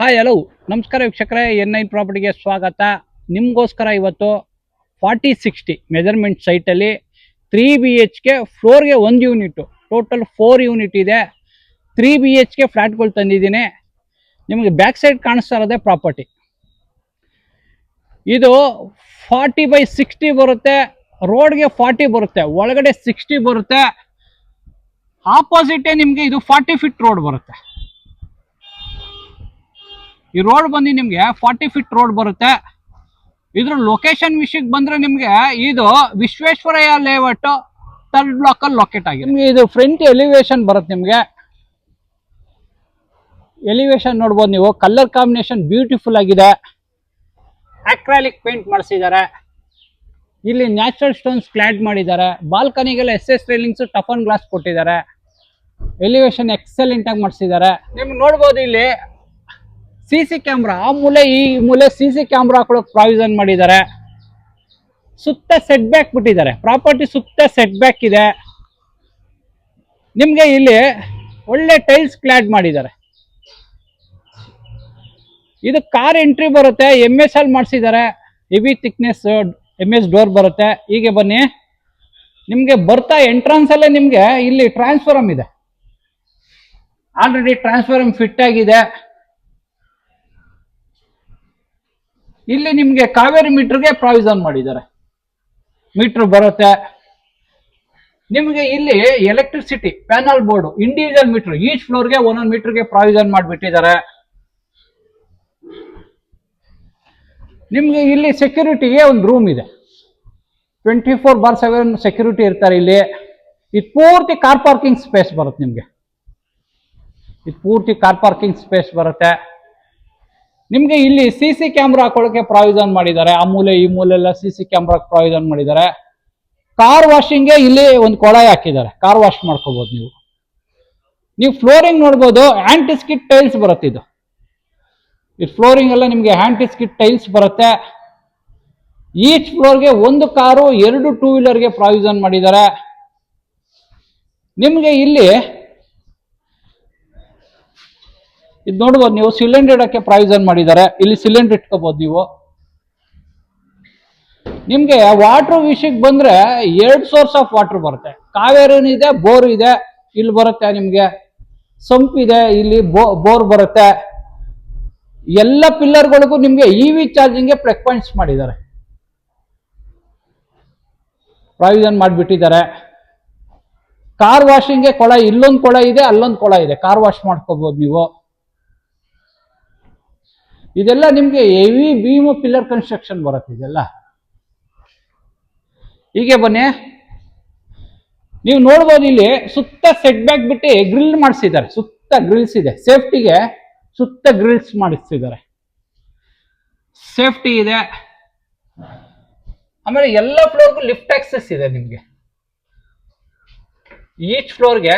Hi hello ನಮಸ್ಕಾರ ವೀಕ್ಷಕರೇ, N9 ಪ್ರಾಪರ್ಟಿಗೆ ಸ್ವಾಗತ. ನಿಮಗೋಸ್ಕರ ಇವತ್ತು 40-60 ಮೆಜರ್ಮೆಂಟ್ ಸೈಟಲ್ಲಿ 3 BHK ಫ್ಲೋರ್ಗೆ 1 ಯೂನಿಟ್, ಟೋಟಲ್ 4 ಯೂನಿಟ್ ಇದೆ. 3 BHK ಫ್ಲ್ಯಾಟ್ಗಳು ತಂದಿದ್ದೀನಿ. ನಿಮಗೆ ಬ್ಯಾಕ್ ಸೈಡ್ ಕಾಣಿಸ್ತಾ ಇರೋದೇ ಪ್ರಾಪರ್ಟಿ. ಇದು 40/60 ಬರುತ್ತೆ, ರೋಡ್ಗೆ 40 ಬರುತ್ತೆ, ಒಳಗಡೆ 60 ಬರುತ್ತೆ. ಆಪೋಸಿಟೇ ನಿಮಗೆ ಇದು 40 ಫೀಟ್ ರೋಡ್ ಬರುತ್ತೆ. ಈ ರೋಡ್ ಬಂದು ನಿಮಗೆ 40 ಫೀಟ್ ರೋಡ್ ಬರುತ್ತೆ. ಇದ್ರ ಲೊಕೇಶನ್ ವಿಷಯಕ್ಕೆ ಬಂದ್ರೆ ನಿಮಗೆ ಇದು ವಿಶ್ವೇಶ್ವರಯ್ಯ ಲೇಔಟ್ 3rd ಬ್ಲಾಕ್ ಅಲ್ಲಿ ಲೊಕೇಟ್ ಆಗಿದೆ. ನಿಮಗೆ ಇದು ಫ್ರಂಟ್ ಎಲಿವೇಶನ್ ಬರುತ್ತೆ. ನಿಮಗೆ ಎಲಿವೇಶನ್ ನೋಡ್ಬೋದು ನೀವು. ಕಲರ್ ಕಾಂಬಿನೇಷನ್ ಬ್ಯೂಟಿಫುಲ್ ಆಗಿದೆ. ಅಕ್ರಾಲಿಕ್ ಪೇಂಟ್ ಮಾಡಿಸಿದ್ದಾರೆ. ಇಲ್ಲಿ ನ್ಯಾಚುರಲ್ ಸ್ಟೋನ್ಸ್ ಕ್ಲಾಡ್ ಮಾಡಿದ್ದಾರೆ. ಬಾಲ್ಕನಿಗೆಲ್ಲ SS ರೈಲಿಂಗ್ಸ್, ಟಫನ್ ಗ್ಲಾಸ್ ಕೊಟ್ಟಿದ್ದಾರೆ. ಎಲಿವೇಶನ್ ಎಕ್ಸಲೆಂಟ್ ಆಗಿ ಮಾಡಿಸಿದ್ದಾರೆ. ನಿಮ್ಗೆ ನೋಡ್ಬೋದು ಇಲ್ಲಿ CC ಕ್ಯಾಮ್ರಾ, ಆ ಮೂಲೆ ಈ ಮೂಲೆ CC ಕ್ಯಾಮ್ರಾ ಹಾಕೊಳ್ಳೋಕೆ ಪ್ರಾವಿಷನ್ ಮಾಡಿದ್ದಾರೆ. ಸುತ್ತ ಸೆಟ್ ಬ್ಯಾಕ್ ಬಿಟ್ಟಿದ್ದಾರೆ. ಪ್ರಾಪರ್ಟಿ ಸುತ್ತ ಸೆಟ್ ಬ್ಯಾಕ್ ಇದೆ. ನಿಮ್ಗೆ ಇಲ್ಲಿ ಒಳ್ಳೆ ಟೈಲ್ಸ್ ಕ್ಲಾಡ್ ಮಾಡಿದ್ದಾರೆ. ಇದು ಕಾರ್ ಎಂಟ್ರಿ ಬರುತ್ತೆ. MS ಅಲ್ಲಿ ಮಾಡಿಸಿದ್ದಾರೆ. ಹೆವಿ ಥಿಕ್ನೆಸ್ MS ಡೋರ್ ಬರುತ್ತೆ. ಹೀಗೆ ಬನ್ನಿ. ನಿಮ್ಗೆ ಬರ್ತಾ ಎಂಟ್ರನ್ಸ್ ಅಲ್ಲೇ ನಿಮ್ಗೆ ಇಲ್ಲಿ ಟ್ರಾನ್ಸ್ಫಾರ್ಮ್ ಇದೆ. ಆಲ್ರೆಡಿ ಟ್ರಾನ್ಸ್ಫಾರ್ಮ್ ಫಿಟ್ ಆಗಿದೆ. ಇಲ್ಲಿ ನಿಮ್ಗೆ ಕಾವೇರಿ ಮೀಟರ್ಗೆ ಪ್ರಾವಿಷನ್ ಮಾಡಿದ್ದಾರೆ. ಮೀಟರ್ ಬರುತ್ತೆ. ನಿಮಗೆ ಇಲ್ಲಿ electricity panel board, individual meter, each ಫ್ಲೋರ್ಗೆ ಒಂದೊಂದು ಮೀಟರ್ಗೆ ಪ್ರಾವಿಷನ್ ಮಾಡಿಬಿಟ್ಟಿದ್ದಾರೆ. ನಿಮ್ಗೆ ಇಲ್ಲಿ ಸೆಕ್ಯೂರಿಟಿಗೆ ಒಂದು ರೂಮ್ ಇದೆ. 24/7 ಸೆಕ್ಯೂರಿಟಿ ಇರ್ತಾರೆ ಇಲ್ಲಿ. ಇದು ಪೂರ್ತಿ ಕಾರ್ ಪಾರ್ಕಿಂಗ್ ಸ್ಪೇಸ್ ಬರುತ್ತೆ. ನಿಮಗೆ ಇದು ಪೂರ್ತಿ ಕಾರ್ ಪಾರ್ಕಿಂಗ್ ಸ್ಪೇಸ್ ಬರುತ್ತೆ. ನಿಮ್ಗೆ ಇಲ್ಲಿ CC ಕ್ಯಾಮ್ರಾ ಹಾಕೊಳ್ಳೋಕೆ ಪ್ರಾವಿಷನ್ ಮಾಡಿದ್ದಾರೆ. ಆ ಮೂಲೆ ಈ ಮೂಲೆಲ್ಲ CC ಕ್ಯಾಮ್ರಾ ಪ್ರಾವಿಷನ್ ಮಾಡಿದ್ದಾರೆ. ಕಾರ್ ವಾಷಿಂಗ್ಗೆ ಇಲ್ಲಿ ಒಂದು ಕೊಳಾಯಿ ಹಾಕಿದ್ದಾರೆ. ಕಾರ್ ವಾಶ್ ಮಾಡ್ಕೋಬಹುದು ನೀವು. ಫ್ಲೋರಿಂಗ್ ನೋಡ್ಬೋದು. ಆಂಟಿಸ್ಕಿಟ್ ಟೈಲ್ಸ್ ಬರುತ್ತೆ. ಇದು ಫ್ಲೋರಿಂಗ್ ಎಲ್ಲ ನಿಮ್ಗೆ ಆಂಟಿಸ್ಕಿಟ್ ಟೈಲ್ಸ್ ಬರುತ್ತೆ. ಈಚ್ ಫ್ಲೋರ್ಗೆ ಒಂದು ಕಾರು, 2 2 ವೀಲರ್ಗೆ ಪ್ರಾವಿಷನ್ ಮಾಡಿದ್ದಾರೆ. ನಿಮ್ಗೆ ಇಲ್ಲಿ ಇದು ನೋಡ್ಬೋದು ನೀವು. ಸಿಲಿಂಡರ್ ಇಡಕ್ಕೆ ಪ್ರಾವಿಷನ್ ಮಾಡಿದ್ದಾರೆ. ಇಲ್ಲಿ ಸಿಲಿಂಡರ್ ಇಟ್ಕೋಬಹುದು ನೀವು. ನಿಮ್ಗೆ ವಾಟರ್ ವಿಷಯಕ್ಕೆ ಬಂದ್ರೆ 2 ಸೋರ್ಸ್ ಆಫ್ ವಾಟರ್ ಬರುತ್ತೆ. ಕಾವೇರಿನೂ ಇದೆ, ಬೋರ್ ಇದೆ. ಇಲ್ಲಿ ಬರುತ್ತೆ ನಿಮ್ಗೆ ಸಂಪ್ ಇದೆ, ಇಲ್ಲಿ ಬೋರ್ ಬರುತ್ತೆ. ಎಲ್ಲ ಪಿಲ್ಲರ್ಗಳಿಗೂ ನಿಮ್ಗೆ EV ಚಾರ್ಜಿಂಗ್ಗೆ ಪ್ಲಗ್ ಪಾಯಿಂಟ್ಸ್ ಮಾಡಿದ್ದಾರೆ. ಪ್ರಾವಿಷನ್ ಮಾಡಿಬಿಟ್ಟಿದ್ದಾರೆ. ಕಾರ್ ವಾಷಿಂಗ್ಗೆ ಕೊಳ, ಇಲ್ಲೊಂದು ಕೊಳ ಇದೆ, ಅಲ್ಲೊಂದು ಕೊಳ ಇದೆ. ಕಾರ್ ವಾಶ್ ಮಾಡ್ಕೋಬಹುದು ನೀವು. ಇದೆಲ್ಲ ನಿಮ್ಗೆ ಹೆವಿ ಬೀಮ್ ಪಿಲ್ಲರ್ ಕನ್ಸ್ಟ್ರಕ್ಷನ್ ಬರುತ್ತೆ. ಇದೆಲ್ಲ ಹೀಗೆ ಬನ್ನಿ. ನೀವು ನೋಡ್ಬೋದು ಇಲ್ಲಿ ಸುತ್ತ ಸೆಟ್ ಬ್ಯಾಕ್ ಬಿಟ್ಟು ಗ್ರಿಲ್ ಮಾಡಿಸಿದ್ದಾರೆ. ಸುತ್ತ ಗ್ರಿಲ್ಸ್ ಇದೆ. ಸೇಫ್ಟಿಗೆ ಸುತ್ತ ಗ್ರಿಲ್ಸ್ ಮಾಡಿಸಿದ್ದಾರೆ. ಸೇಫ್ಟಿ ಇದೆ. ಆಮೇಲೆ ಎಲ್ಲ ಫ್ಲೋರ್ಗೂ ಲಿಫ್ಟ್ ಆಕ್ಸೆಸ್ ಇದೆ. ನಿಮ್ಗೆ ಈಚ್ ಫ್ಲೋರ್ಗೆ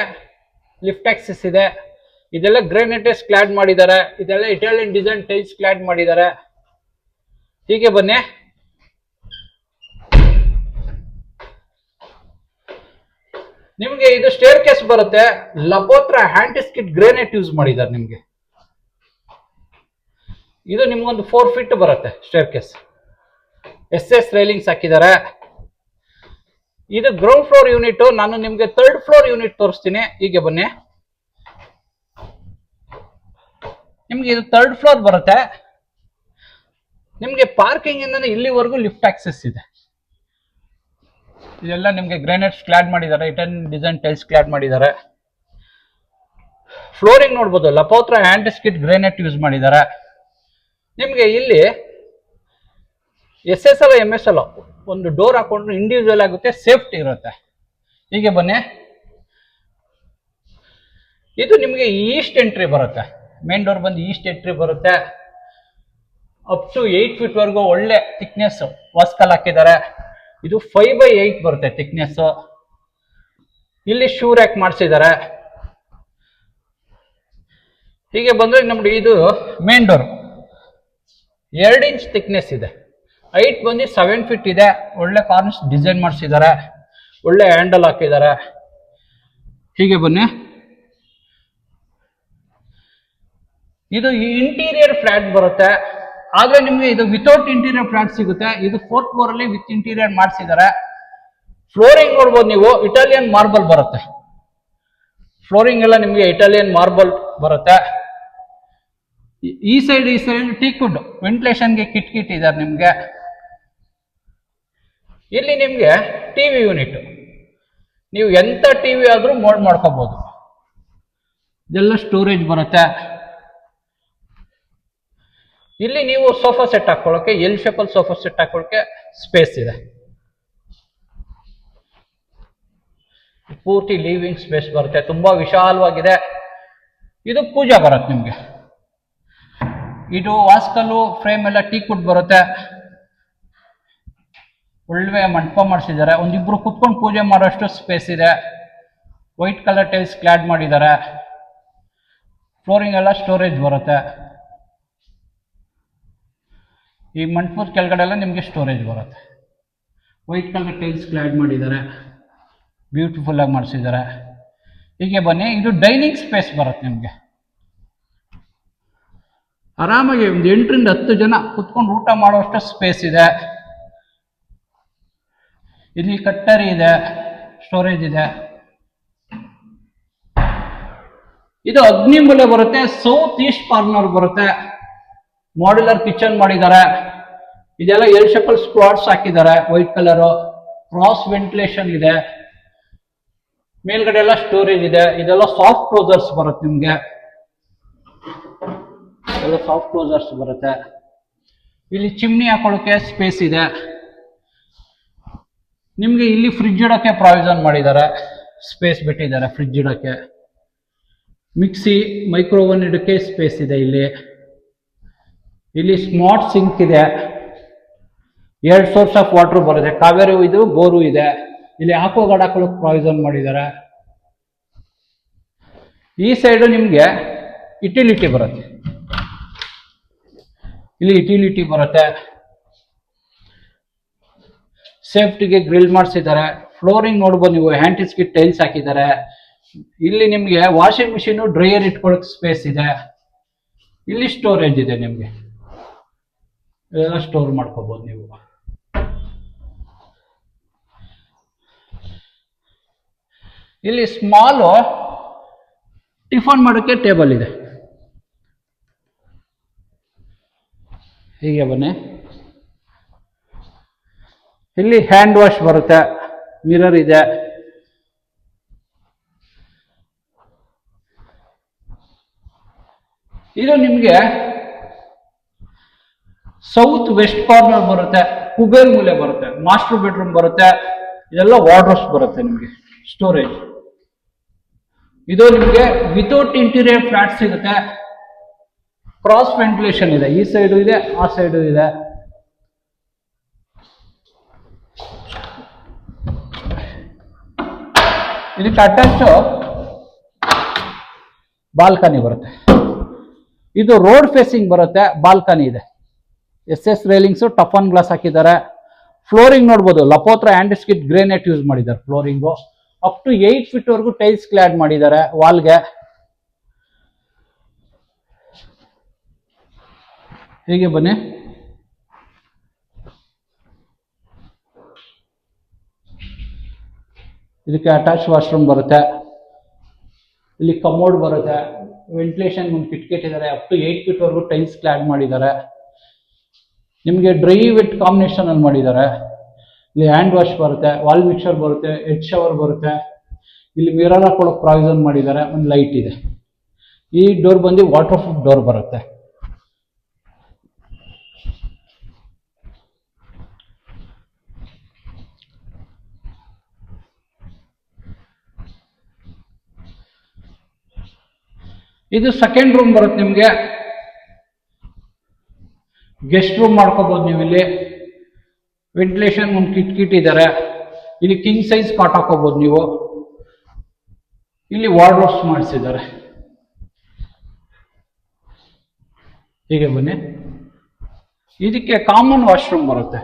ಲಿಫ್ಟ್ ಆಕ್ಸೆಸ್ ಇದೆ. ಇದೆಲ್ಲ ಗ್ರಾನೈಟ್ಸ್ ಕ್ಲಾಡ್ ಮಾಡಿದ್ದಾರೆ. ಇದೆಲ್ಲ ಇಟಾಲಿಯನ್ ಡಿಸೈನ್ ಟೈಲ್ಸ್ ಕ್ಲಾಡ್ ಮಾಡಿದ್ದಾರೆ. ಹೀಗೆ ಬನ್ನಿ. ನಿಮ್ಗೆ ಇದು ಸ್ಟೇರ್ ಕೇಸ್ ಬರುತ್ತೆ. ಲಪೋತ್ರ ಹ್ಯಾಂಟಿಸ್ಕಿಟ್ ಗ್ರಾನೈಟ್ ಯೂಸ್ ಮಾಡಿದ್ದಾರೆ. ನಿಮ್ಗೆ ಇದು ನಿಮ್ಗೊಂದು 4 ಫೀಟ್ ಬರುತ್ತೆ ಸ್ಟೇರ್ ಕೇಸ್. SS ರೈಲಿಂಗ್ಸ್ ಹಾಕಿದ್ದಾರೆ. ಇದು ಗ್ರೌಂಡ್ ಫ್ಲೋರ್ ಯೂನಿಟ್. ನಾನು ನಿಮ್ಗೆ 3rd ಫ್ಲೋರ್ ಯೂನಿಟ್ ತೋರಿಸ್ತೀನಿ. ಹೀಗೆ ಬನ್ನಿ. ನಿಮ್ಗೆ ಇದು 3rd ಫ್ಲೋರ್ ಬರುತ್ತೆ. ನಿಮ್ಗೆ ಪಾರ್ಕಿಂಗ್ ಇಂದ ಇಲ್ಲಿವರೆಗೂ ಲಿಫ್ಟ್ ಆಕ್ಸೆಸ್ ಇದೆ. ಇದೆಲ್ಲ ನಿಮ್ಗೆ ಗ್ರಾನೈಟ್ಸ್ ಕ್ಲಾಡ್ ಮಾಡಿದ್ದಾರೆ. ಇಟಾಲಿಯನ್ ಡಿಸೈನ್ ಟೈಲ್ಸ್ ಕ್ಲಾಡ್ ಮಾಡಿದ್ದಾರೆ. ಫ್ಲೋರಿಂಗ್ ನೋಡ್ಬೋದು. ಲಪೋತ್ರ ಆಂಟಿಸ್ಕಿಟ್ ಗ್ರಾನೈಟ್ ಯೂಸ್ ಮಾಡಿದ್ದಾರೆ. ನಿಮ್ಗೆ ಇಲ್ಲಿ SS ಅಲ್ಲ MS ಅಲ್ಲ ಒಂದು ಡೋರ್ ಹಾಕೊಂಡ್ರೆ ಇಂಡಿವಿಜುವಲ್ ಆಗುತ್ತೆ, ಸೇಫ್ಟಿ ಇರುತ್ತೆ. ಹೀಗೆ ಬನ್ನಿ. ಇದು ನಿಮ್ಗೆ ಈಸ್ಟ್ ಎಂಟ್ರಿ ಬರುತ್ತೆ. ಮೇನ್ ಡೋರ್ ಬಂದು ಈಸ್ಟ್ ಎಂಟ್ರಿ ಬರುತ್ತೆ. ಅಪ್ ಟು 8 ಫೀಟ್ ವರೆಗೂ ಒಳ್ಳೆ ಥಿಕ್ನೆಸ್ ವಾಸ್ಕಲ್ ಹಾಕಿದ್ದಾರೆ. ಇದು 5/8 ಬರುತ್ತೆ ಥಿಕ್ನೆಸ್. ಇಲ್ಲಿ ಶೂ ರ್ಯಾಕ್ ಮಾಡಿಸಿದ್ದಾರೆ. ಹೀಗೆ ಬಂದ್ರೆ ನಮ್ಗೆ ಇದು ಮೇನ್ ಡೋರ್ 2 ಇಂಚ್ ಥಿಕ್ನೆಸ್ ಇದೆ. ಹೈಟ್ ಬಂದು 7 ಫೀಟ್ ಇದೆ. ಒಳ್ಳೆ ಕಾರ್ನರ್ಸ್ ಡಿಸೈನ್ ಮಾಡಿಸಿದ್ದಾರೆ. ಒಳ್ಳೆ ಹ್ಯಾಂಡಲ್ ಹಾಕಿದ್ದಾರೆ. ಹೀಗೆ ಬನ್ನಿ. ಇದು ಇಂಟೀರಿಯರ್ ಫ್ಲಾಟ್ ಬರುತ್ತೆ, ಆದ್ರೆ ನಿಮ್ಗೆ ಇದು ವಿತೌಟ್ ಇಂಟೀರಿಯರ್ ಫ್ಲಾಟ್ ಸಿಗುತ್ತೆ. ಇದು 4th ಫ್ಲೋರ್ ಅಲ್ಲಿ ವಿತ್ ಇಂಟೀರಿಯರ್ ಮಾಡಿಸಿದ್ದಾರೆ. ಫ್ಲೋರಿಂಗ್ ನೋಡ್ಬೋದು ನೀವು, ಇಟಾಲಿಯನ್ ಮಾರ್ಬಲ್ ಬರುತ್ತೆ. ಫ್ಲೋರಿಂಗ್ ಎಲ್ಲ ನಿಮ್ಗೆ ಇಟಾಲಿಯನ್ ಮಾರ್ಬಲ್ ಬರುತ್ತೆ. ಈ ಸೈಡ್ ಟೀಕ್ ವುಡ್ ವೆಂಟಿಲೇಷನ್ಗೆ ಕಿಟ್ ಇದ್ದಾರೆ ನಿಮ್ಗೆ. ಇಲ್ಲಿ ನಿಮ್ಗೆ ಟಿವಿ ಯೂನಿಟ್, ನೀವು ಎಂತ ಟಿವಿ ಆದ್ರೂ ಮೋಲ್ಡ್ ಮಾಡ್ಕೋಬಹುದು. ಇದೆಲ್ಲ ಸ್ಟೋರೇಜ್ ಬರುತ್ತೆ. ಇಲ್ಲಿ ನೀವು ಸೋಫಾ ಸೆಟ್ ಹಾಕೊಳ್ಳೋಕೆ, ಎಲ್ ಶೇಪಲ್ ಸೋಫಾ ಸೆಟ್ ಹಾಕೊಳ್ಳೋಕೆ ಸ್ಪೇಸ್ ಇದೆ. ಪೂರ್ತಿ ಲಿವಿಂಗ್ ಸ್ಪೇಸ್ ಬರುತ್ತೆ, ತುಂಬಾ ವಿಶಾಲವಾಗಿದೆ. ಇದು ಪೂಜಾ ಬರುತ್ತೆ ನಿಮ್ಗೆ. ಇದು ವಾಸ್ಕಲ್ಲು ಫ್ರೇಮ್ ಎಲ್ಲ ಟೀಕ್ ವುಡ್ ಬರುತ್ತೆ. ಒಳ್ಳೆ ಮಂಟಪ ಮಾಡಿಸಿದ್ದಾರೆ. ಒಂದಿಬ್ರು ಕುತ್ಕೊಂಡು ಪೂಜೆ ಮಾಡೋಷ್ಟು ಸ್ಪೇಸ್ ಇದೆ. ವೈಟ್ ಕಲರ್ ಟೈಲ್ಸ್ ಕ್ಲಾಡ್ ಮಾಡಿದ್ದಾರೆ. ಫ್ಲೋರಿಂಗ್ ಎಲ್ಲ ಸ್ಟೋರೇಜ್ ಬರುತ್ತೆ. ಈ ಮಂಟಪದ ಕೆಳಗಡೆ ಎಲ್ಲ ನಿಮಗೆ ಸ್ಟೋರೇಜ್ ಬರುತ್ತೆ. ವೈಟ್ ಕಲರ್ ಟೈಲ್ಸ್ ಕ್ಲಾಡ್ ಮಾಡಿದ್ದಾರೆ, ಬ್ಯೂಟಿಫುಲ್ ಆಗಿ ಮಾಡಿಸಿದ್ದಾರೆ. ಹೀಗೆ ಬನ್ನಿ, ಇದು ಡೈನಿಂಗ್ ಸ್ಪೇಸ್ ಬರುತ್ತೆ ನಿಮಗೆ. ಆರಾಮಾಗಿ ಒಂದು 8 ರಿಂದ 10 ಜನ ಕುತ್ಕೊಂಡು ಊಟ ಮಾಡುವಷ್ಟು ಸ್ಪೇಸ್ ಇದೆ. ಇಲ್ಲಿ ಕಟ್ಟರಿ ಇದೆ, ಸ್ಟೋರೇಜ್ ಇದೆ. ಇದು ಅಗ್ನಿ ಮೂಲೆ ಬರುತ್ತೆ, ಸೌತ್ ಈಸ್ಟ್ ಕಾರ್ನರ್ ಬರುತ್ತೆ. ಮಾಡ್ಯುಲರ್ ಕಿಚನ್ ಮಾಡಿದ್ದಾರೆ. ಇದೆಲ್ಲ ಎಲ್ ಶೇಪಲ್ ಸ್ಕ್ವಾಡ್ಸ್ ಹಾಕಿದ್ದಾರೆ, ವೈಟ್ ಕಲರ್. ಕ್ರಾಸ್ ವೆಂಟಿಲೇಷನ್ ಇದೆ. ಮೇಲ್ಗಡೆ ಎಲ್ಲ ಸ್ಟೋರೇಜ್ ಇದೆ. ಇದೆಲ್ಲ ಸಾಫ್ಟ್ ಕ್ಲೋಸರ್ಸ್ ಬರುತ್ತೆ ನಿಮ್ಗೆ. ಎಲ್ಲ ಸಾಫ್ಟ್ ಕ್ಲೋಸರ್ಸ್ ಬರುತ್ತೆ. ಇಲ್ಲಿ ಚಿಮ್ನಿ ಹಾಕೊಳ್ಳೋಕೆ ಸ್ಪೇಸ್ ಇದೆ ನಿಮ್ಗೆ. ಇಲ್ಲಿ ಫ್ರಿಡ್ಜ್ ಇಡೋಕೆ ಪ್ರಾವಿಷನ್ ಮಾಡಿದ್ದಾರೆ, ಸ್ಪೇಸ್ ಬಿಟ್ಟಿದ್ದಾರೆ ಫ್ರಿಡ್ಜ್ ಇಡೋಕೆ. ಮಿಕ್ಸಿ, ಮೈಕ್ರೋವನ್ ಇಡೋಕೆ ಸ್ಪೇಸ್ ಇದೆ ಇಲ್ಲಿ. ಇಲ್ಲಿ ಸ್ಮಾರ್ಟ್ ಸಿಂಕ್ ಇದೆ. 2 ಸೋರ್ಸ್ ಆಫ್ ವಾಟರ್ ಬರುತ್ತೆ, ಕಾವೇರಿ ಇದು, ಬೋರು ಇದೆ. ಇಲ್ಲಿ ಆಕ್ವಾಗಾರ್ಡ್ ಹಾಕೊಳ್ಳೋಕೆ ಪ್ರಾವಿಷನ್ ಮಾಡಿದ್ದಾರೆ. ಈ ಸೈಡು ನಿಮ್ಗೆ ಯುಟಿಲಿಟಿ ಬರುತ್ತೆ. ಇಲ್ಲಿ ಯುಟಿಲಿಟಿ ಬರುತ್ತೆ. ಸೇಫ್ಟಿಗೆ ಗ್ರಿಲ್ ಮಾಡಿಸಿದ್ದಾರೆ. ಫ್ಲೋರಿಂಗ್ ನೋಡ್ಬೋದು ನೀವು, ಹ್ಯಾಂಟಿಸ್ಗೆ ಟೈಲ್ಸ್ ಹಾಕಿದ್ದಾರೆ. ಇಲ್ಲಿ ನಿಮ್ಗೆ ವಾಷಿಂಗ್ ಮಿಷಿನ್, ಡ್ರೈಯರ್ ಇಟ್ಕೊಳ್ಳೋಕೆ ಸ್ಪೇಸ್ ಇದೆ. ಇಲ್ಲಿ ಸ್ಟೋರೇಜ್ ಇದೆ ನಿಮ್ಗೆ, ಇದೆಲ್ಲ ಸ್ಟೋರ್ ಮಾಡ್ಕೋಬಹುದು ನೀವು. ಇಲ್ಲಿ ಸ್ಮಾಲ್ ಟಿಫನ್ ಮಾಡೋಕ್ಕೆ ಟೇಬಲ್ ಇದೆ. ಹೀಗೆ ಬನ್ನಿ, ಇಲ್ಲಿ ಹ್ಯಾಂಡ್ ವಾಶ್ ಬರುತ್ತೆ, ಮಿರರ್ ಇದೆ. ಇದು ನಿಮ್ಗೆ ಸೌತ್ ವೆಸ್ಟ್ ಕಾರ್ನರ್ ಬರುತ್ತೆ, ಕುಬೇರ್ ಮೂಲೆ ಬರುತ್ತೆ, ಮಾಸ್ಟರ್ ಬೆಡ್ರೂಮ್ ಬರುತ್ತೆ. ಇದೆಲ್ಲ ವಾರ್ಡ್ರೋಬ್ಸ್ ಬರುತ್ತೆ ನಿಮ್ಗೆ, ಸ್ಟೋರೇಜ್. ಇದು ನಿಮ್ಗೆ ವಿತೌಟ್ ಇಂಟೀರಿಯರ್ ಫ್ಲಾಟ್ ಸಿಗುತ್ತೆ. ಕ್ರಾಸ್ ವೆಂಟಿಲೇಷನ್ ಇದೆ, ಈ ಸೈಡು ಇದೆ, ಆ ಸೈಡು ಇದೆ. ಇದಕ್ಕೆ ಅಟ್ಯಾಚ್ ಬಾಲ್ಕನಿ ಬರುತ್ತೆ. ಇದು ರೋಡ್ ಫೇಸಿಂಗ್ ಬರುತ್ತೆ, ಬಾಲ್ಕನಿ ಇದೆ. SS ರೇಲಿಂಗ್ಸ್, ಟಫನ್ ಗ್ಲಾಸ್ ಹಾಕಿದ್ದಾರೆ. ಫ್ಲೋರಿಂಗ್ ನೋಡ್ಬೋದು, ಲಪೋತ್ರ ಆಂಟಿಸ್ಕಿಟ್ ಗ್ರೇನೈಟ್ ಯೂಸ್ ಮಾಡಿದ್ದಾರೆ ಫ್ಲೋರಿಂಗು. ಅಪ್ ಟು 8 ಫೀಟ್ ವರೆಗೂ ಟೈಲ್ಸ್ ಕ್ಲಾಡ್ ಮಾಡಿದ್ದಾರೆ ವಾಲ್ಗೆ. ಹೀಗೆ ಬನ್ನಿ, ಇದಕ್ಕೆ ಅಟ್ಯಾಚ್ ವಾಶ್ರೂಮ್ ಬರುತ್ತೆ. ಇಲ್ಲಿ ಕಮೋಡ್ ಬರುತ್ತೆ, ವೆಂಟಿಲೇಷನ್ ಒಂದು ಕಿಟ್ಕಿ ಇಟ್ಟಿದ್ದಾರೆ. ಅಪ್ ಟು 8 ಫೀಟ್ ವರೆಗೂ ಟೈಲ್ಸ್ ಕ್ಲಾಡ್ ಮಾಡಿದ್ದಾರೆ. ನಿಮಗೆ ಡ್ರೈ ವೆಟ್ ಕಾಂಬಿನೇಷನ್ ಅಲ್ಲಿ ಮಾಡಿದ್ದಾರೆ. ಇಲ್ಲಿ ಹ್ಯಾಂಡ್ ವಾಶ್ ಬರುತ್ತೆ, ವಾಲ್ ಮಿಕ್ಸರ್ ಬರುತ್ತೆ, ಹೆಡ್ ಶವರ್ ಬರುತ್ತೆ. ಇಲ್ಲಿ ಮಿರರ್ ಹಾಕೊಳ್ಳೋಕೆ ಪ್ರಾವಿಷನ್ ಮಾಡಿದ್ದಾರೆ. ಒಂದು ಲೈಟ್ ಇದೆ. ಈ ಡೋರ್ ಬಂದು ವಾಟರ್ ಪ್ರೂಫ್ ಡೋರ್ ಬರುತ್ತೆ. ಇದು ಸೆಕೆಂಡ್ ರೂಮ್ ಬರುತ್ತೆ ನಿಮ್ಗೆ. ಗೆಸ್ಟ್ ರೂಮ್ ಮಾಡ್ಕೋಬಹುದು ನೀವು. ಇಲ್ಲಿ ವೆಂಟಿಲೇಷನ್ ಒಂದು ಕಿಟ್ ಇದ್ದಾರೆ. ಇಲ್ಲಿ ಕಿಂಗ್ ಸೈಜ್ ಕಾಟ್ ಹಾಕೋಬಹುದು ನೀವು. ಇಲ್ಲಿ ವಾರ್ಡ್ರೋಬ್ಸ್ ಮಾಡಿಸಿದ್ದಾರೆ. ಹೀಗೆ ಬನ್ನಿ, ಇದಕ್ಕೆ ಕಾಮನ್ ವಾಶ್ರೂಮ್ ಬರುತ್ತೆ.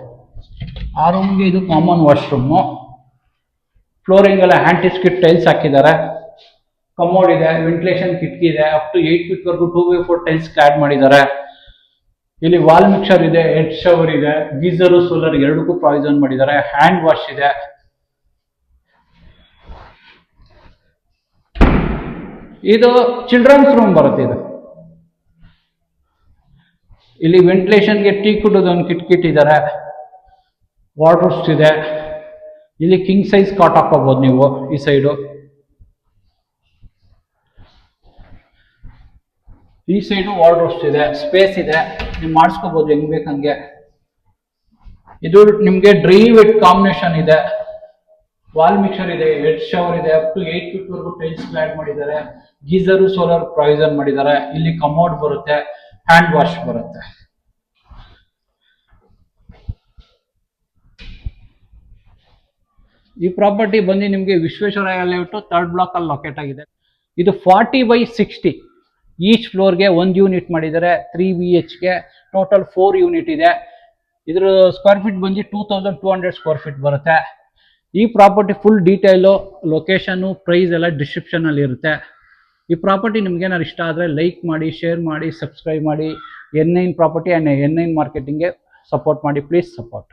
ಆ ರೂಮ್ಗೆ ಇದು ಕಾಮನ್ ವಾಶ್ರೂಮು. ಫ್ಲೋರಿಂಗ್ ಎಲ್ಲ ಆಂಟಿಸ್ಕಿಟ್ ಟೈಲ್ಸ್ ಹಾಕಿದ್ದಾರೆ. ಕಮೋಡ್ ಇದೆ, ವೆಂಟಿಲೇಷನ್ ಕಿಟಕಿ ಇದೆ, ಅಪ್ ಟು 8 ಫೀಟ್ ವರೆಗೂ 2x4 ಟೈಲ್ಸ್ ಕ್ಲಾಡ್ ಮಾಡಿದ್ದಾರೆ. ಇಲ್ಲಿ ವಾಲ್ ಮಿಕ್ಸರ್ ಇದೆ, ಹೆಡ್ ಶವರ್ ಇದೆ, ಗೀಸರು ಸೋಲರ್ ಎರಡಕ್ಕೂ ಪ್ರಾವಿಷನ್ ಮಾಡಿದ್ದಾರೆ. ಹ್ಯಾಂಡ್ ವಾಶ್ ಇದೆ. ಇದು ಚಿಲ್ಡ್ರನ್ಸ್ ರೂಮ್ ಬರುತ್ತೆ. ಇದು ಇಲ್ಲಿ ವೆಂಟಿಲೇಷನ್ಗೆ ಟೀ ಕುಡೋದು ಒಂದು ಕಿಟ್ ಇಟ್ಟಿದ್ದಾರೆ. ವಾರ್ಡ್ರೋಬ್ಸ್ ಇದೆ. ಇಲ್ಲಿ ಕಿಂಗ್ ಸೈಜ್ ಕಾಟ್ ಹಾಕೋಬಹುದು ನೀವು. ಈ ಸೈಡು ವಾರ್ಡ್ರೋಬ್ಸ್ ಇದೆ, ಸ್ಪೇಸ್ ಇದೆ, ನೀವು ಮಾಡಿಸ್ಕೋಬಹುದು ಹೆಂಗ್ ಬೇಕಂಗೆ. ಇದು ನಿಮ್ಗೆ ಡ್ರೈ ವೆಟ್ ಕಾಂಬಿನೇಷನ್ ಇದೆ. ವಾಲ್ ಮಿಕ್ಸರ್ ಇದೆ, ಹೆಡ್ ಶವರ್ ಇದೆ, ಅಪ್ ಟು 8 ಫೀಟ್ ವರೆಗೂ ಟೈಲ್ಸ್ ಕ್ಲಾಡ್ ಮಾಡಿದ್ದಾರೆ. ಗೀಸರು ಸೋಲಾರ್ ಪ್ರಾವಿಷನ್ ಮಾಡಿದ್ದಾರೆ. ಇಲ್ಲಿ ಕಮೋಡ್ ಬರುತ್ತೆ, ಹ್ಯಾಂಡ್ ವಾಶ್ ಬರುತ್ತೆ. ಈ ಪ್ರಾಪರ್ಟಿ ಬಂದು ನಿಮಗೆ ವಿಶ್ವೇಶ್ವರಯ್ಯ ಲೇಔಟ್ 3rd ಬ್ಲಾಕ್ ಅಲ್ಲಿ ಲೊಕೇಟ್ ಆಗಿದೆ. ಇದು 40/60. ಈಚ್ ಫ್ಲೋರ್ಗೆ 1 ಯೂನಿಟ್ ಮಾಡಿದ್ದಾರೆ. 3 BHK, ಟೋಟಲ್ 4 ಯೂನಿಟ್ ಇದೆ. ಇದ್ರ ಸ್ಕ್ವೇರ್ ಫೀಟ್ ಬಂದು 2200 ಸ್ಕ್ವೇರ್ ಫೀಟ್ ಬರುತ್ತೆ. ಈ property full detail, location, price ಎಲ್ಲ ಡಿಸ್ಕ್ರಿಪ್ಷನ್ ಅಲ್ಲಿ ಇರುತ್ತೆ. ಈ ಪ್ರಾಪರ್ಟಿ ನಿಮ್ಗೆ ಏನಾದ್ರು ಇಷ್ಟ ಆದರೆ ಲೈಕ್ ಮಾಡಿ, ಶೇರ್ ಮಾಡಿ, ಸಬ್ಸ್ಕ್ರೈಬ್ ಮಾಡಿ. N9 ಪ್ರಾಪರ್ಟಿ ಆ್ಯಂಡ್ N9 ಮಾರ್ಕೆಟಿಂಗ್ಗೆ ಸಪೋರ್ಟ್ ಮಾಡಿ. Please support.